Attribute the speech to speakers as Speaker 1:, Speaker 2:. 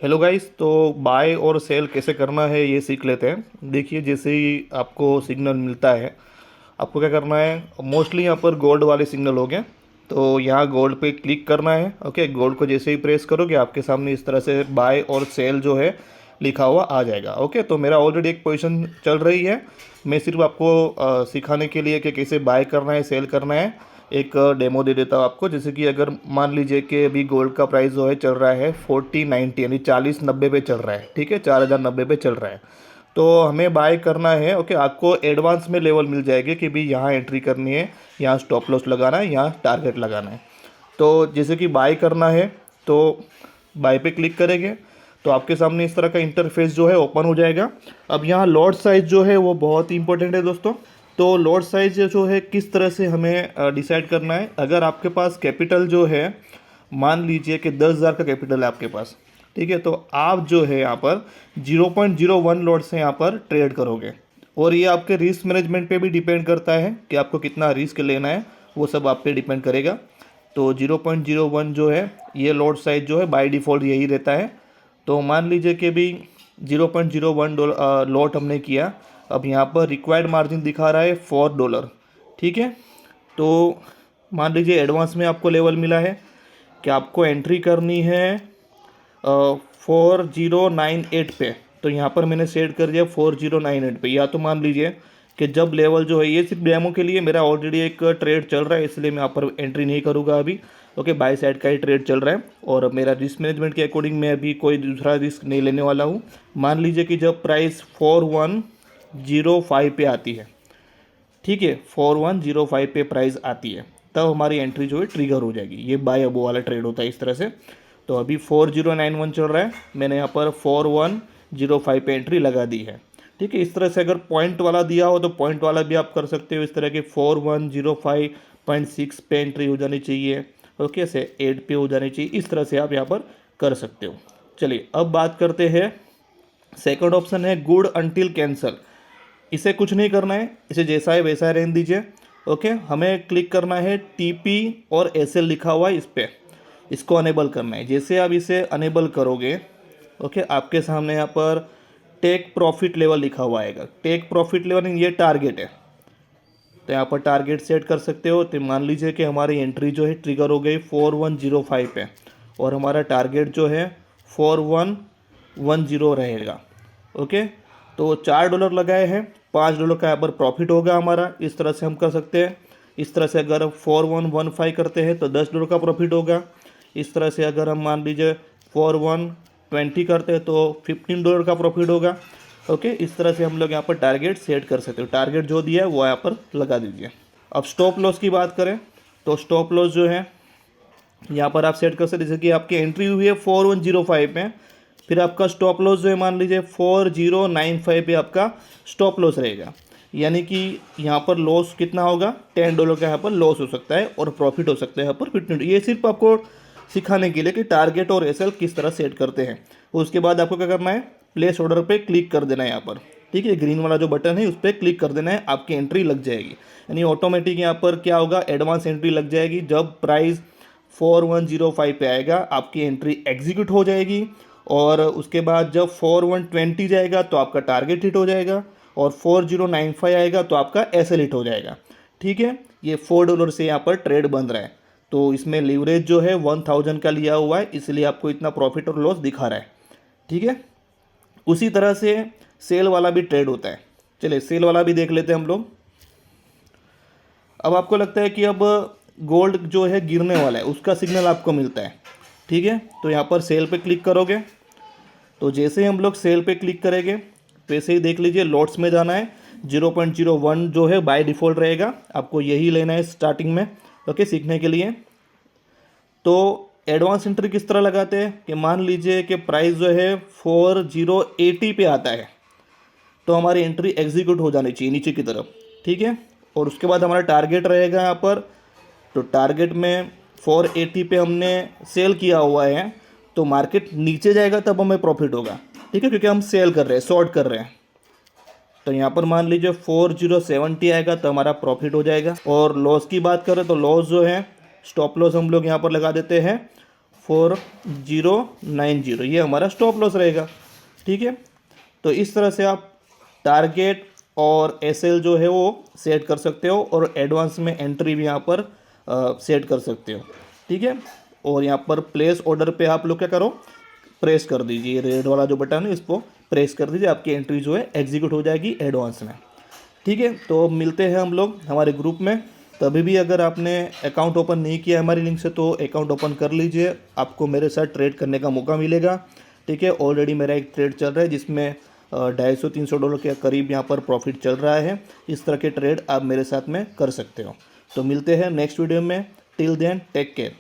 Speaker 1: Hello guys. तो bye और cell कैसे करना है ये सीख लेते हैं। देखिए, जैसे ही आपको सिग्नल मिलता है, आपको क्या करना है। मोस्टली यहाँ पर गोल्ड वाले सिग्नल हो गए, तो यहाँ गोल्ड पे क्लिक करना है। ओके, गोल्ड को जैसे ही प्रेस करोगे आपके सामने इस तरह से बाय और सेल जो है लिखा हुआ आ जाएगा। ओके, तो मेरा ऑलरेडी एक पोजीशन चल रही है। मैं सिर्फ आपको सिखाने के लिए कि कैसे बाय करना है, सेल करना है, एक डेमो दे देता हूँ आपको। जैसे कि अगर मान लीजिए कि अभी गोल्ड का प्राइस जो है चल रहा है 4090, यानी 4090 पे चल रहा है। ठीक है, 4090 पे चल रहा है। तो हमें बाय करना है। ओके, आपको एडवांस में लेवल मिल जाएगी कि भी यहाँ एंट्री करनी है, यहाँ स्टॉप लॉस लगाना है, यहाँ टारगेट लगाना है। तो जैसे कि बाय करना है तो बाय पे क्लिक करेंगे तो आपके सामने इस तरह का इंटरफेस जो है ओपन हो जाएगा। अब यहाँ लॉट साइज़ जो है वो बहुत ही इंपॉर्टेंट है दोस्तों। तो लॉट साइज़ जो है किस तरह से हमें डिसाइड करना है। अगर आपके पास कैपिटल जो है, मान लीजिए कि 10,000 का कैपिटल है आपके पास, ठीक है, तो आप जो है यहाँ पर 0.01 लॉट से यहाँ पर ट्रेड करोगे। और ये आपके रिस्क मैनेजमेंट पे भी डिपेंड करता है कि आपको कितना रिस्क लेना है, वो सब आप पे डिपेंड करेगा। तो 0.01 जो है ये लॉट साइज जो है बाय डिफ़ॉल्ट यही रहता है। तो मान लीजिए कि भी 0.01 लॉट हमने किया। अब यहाँ पर रिक्वायर्ड मार्जिन दिखा रहा है $4। ठीक है, तो मान लीजिए एडवांस में आपको लेवल मिला है कि आपको एंट्री करनी है 4098 पे। तो यहाँ पर मैंने सेट कर दिया 4098 पे। या तो मान लीजिए कि जब लेवल जो है, ये सिर्फ डेमो के लिए, मेरा ऑलरेडी एक ट्रेड चल रहा है इसलिए मैं यहाँ पर एंट्री नहीं करूँगा अभी। ओके, बाय साइड का ही ट्रेड चल रहा है और मेरा रिस्क मैनेजमेंट के अकॉर्डिंग मैं अभी कोई दूसरा रिस्क नहीं लेने वाला हूँ। मान लीजिए कि जब प्राइस 4105 पे आती है, ठीक है, 4105 पे प्राइस आती है, तब हमारी एंट्री जो है ट्रिगर हो जाएगी। ये बाय अबो वाला ट्रेड होता है इस तरह से। तो अभी 4091 चल रहा है, मैंने यहाँ पर 4105 पे एंट्री लगा दी है। ठीक है, इस तरह से अगर पॉइंट वाला दिया हो तो पॉइंट वाला भी आप कर सकते हो। इस तरह के 4105.6 पे एंट्री हो जानी चाहिए। ओके, से 8 पे हो जानी चाहिए। इस तरह से आप यहाँ पर कर सकते हो। चलिए अब बात करते हैं। सेकंड ऑप्शन है गुड अंटिल कैंसल। इसे कुछ नहीं करना है, इसे जैसा है वैसा रहने दीजिए। ओके, हमें क्लिक करना है टीपी और एसएल लिखा हुआ है इस पर, इसको अनेबल करना है। जैसे आप इसे अनेबल करोगे, ओके, आपके सामने यहाँ पर टेक प्रॉफिट लेवल लिखा हुआ आएगा। टेक प्रॉफिट लेवल ये टारगेट है, तो यहाँ पर टारगेट सेट कर सकते हो। तो मान लीजिए कि हमारी एंट्री जो है ट्रिगर हो गई 4105 पे और हमारा टारगेट जो है 4110 रहेगा। ओके, तो $4 लगाए हैं, $5 का यहाँ पर प्रॉफिट होगा हमारा। इस तरह से हम कर सकते हैं। इस तरह से अगर 4115 करते हैं तो $10 का प्रॉफिट होगा। इस तरह से अगर हम मान लीजिए 4120 करते हैं तो $15 का प्रॉफिट होगा। ओके, इस तरह से हम लोग यहाँ पर टारगेट सेट कर सकते हो। टारगेट जो दिया है वो यहाँ पर लगा दीजिए। अब स्टॉप लॉस की बात करें तो स्टॉप लॉस जो है यहाँ पर आप सेट कर सकते हैं। जैसे कि आपकी एंट्री हुई है 4105 में, फिर आपका स्टॉप लॉस जो है मान लीजिए 4095 पे आपका स्टॉप लॉस रहेगा। यानी कि यहाँ पर लॉस कितना होगा, $10 का यहाँ पर लॉस हो सकता है और प्रॉफिट हो सकता है यहाँ पर 15। ये सिर्फ आपको सिखाने के लिए कि टारगेट और एसएल किस तरह सेट करते हैं। उसके बाद आपको क्या करना है, प्लेस ऑर्डर पे क्लिक कर देना है यहाँ पर। ठीक है, ग्रीन वाला जो बटन है उस पर क्लिक कर देना है, आपकी एंट्री लग जाएगी। यानी ऑटोमेटिक यहाँ पर क्या होगा, एडवांस एंट्री लग जाएगी। जब प्राइस 4105 पे आएगा आपकी एंट्री एग्जीक्यूट हो जाएगी और उसके बाद जब 4120 जाएगा तो आपका टारगेट हिट हो जाएगा और 4095 आएगा तो आपका एसएल हिट हो जाएगा। ठीक है, ये $4 से यहाँ पर ट्रेड बन रहा है। तो इसमें लीवरेज जो है 1000 का लिया हुआ है, इसलिए आपको इतना प्रॉफिट और लॉस दिखा रहा है। ठीक है, उसी तरह से सेल वाला भी ट्रेड होता है। चलिए सेल वाला भी देख लेते हैं हम लोग। अब आपको लगता है कि अब गोल्ड जो है गिरने वाला है, उसका सिग्नल आपको मिलता है। ठीक है, तो यहाँ पर सेल पे क्लिक करोगे तो जैसे ही हम लोग सेल पे क्लिक करेंगे वैसे ही देख लीजिए लॉट्स में जाना है। 0.01 जो है बाय डिफ़ॉल्ट रहेगा, आपको यही लेना है स्टार्टिंग में। ओके, सीखने के लिए। तो एडवांस एंट्री किस तरह लगाते हैं कि मान लीजिए कि प्राइस जो है 4080 पे आता है तो हमारी एंट्री एग्जीक्यूट हो जानी चाहिए नीचे की तरफ। ठीक है, और उसके बाद हमारा टारगेट रहेगा यहाँ पर। तो टारगेट में 480 पे हमने सेल किया हुआ है, तो मार्केट नीचे जाएगा तब हमें प्रॉफिट होगा। ठीक है, क्योंकि हम सेल कर रहे हैं, शॉर्ट कर रहे हैं। तो यहाँ पर मान लीजिए 4070 आएगा तो हमारा प्रॉफिट हो जाएगा। और लॉस की बात करें तो लॉस जो है, स्टॉप लॉस हम लोग यहाँ पर लगा देते हैं 4090, ये हमारा स्टॉप लॉस रहेगा। ठीक है, तो इस तरह से आप टारगेट और एसएल जो है वो सेट कर सकते हो और एडवांस में एंट्री भी यहाँ पर सेट कर सकते हो। ठीक है, और यहाँ पर प्लेस ऑर्डर पे आप लोग क्या करो, प्रेस कर दीजिए, रेड वाला जो बटन है इसको प्रेस कर दीजिए, आपकी एंट्री जो है एग्जीक्यूट हो जाएगी एडवांस में। ठीक है, तो मिलते हैं हम लोग हमारे ग्रुप में। तभी भी अगर आपने अकाउंट ओपन नहीं किया हमारी लिंक से तो अकाउंट ओपन कर लीजिए, आपको मेरे साथ ट्रेड करने का मौका मिलेगा। ठीक है, ऑलरेडी मेरा एक ट्रेड चल रहा है जिसमें $250-300 के करीब यहाँ पर प्रॉफिट चल रहा है। इस तरह के ट्रेड आप मेरे साथ में कर सकते हो। तो मिलते हैं नेक्स्ट वीडियो में। Till then take care.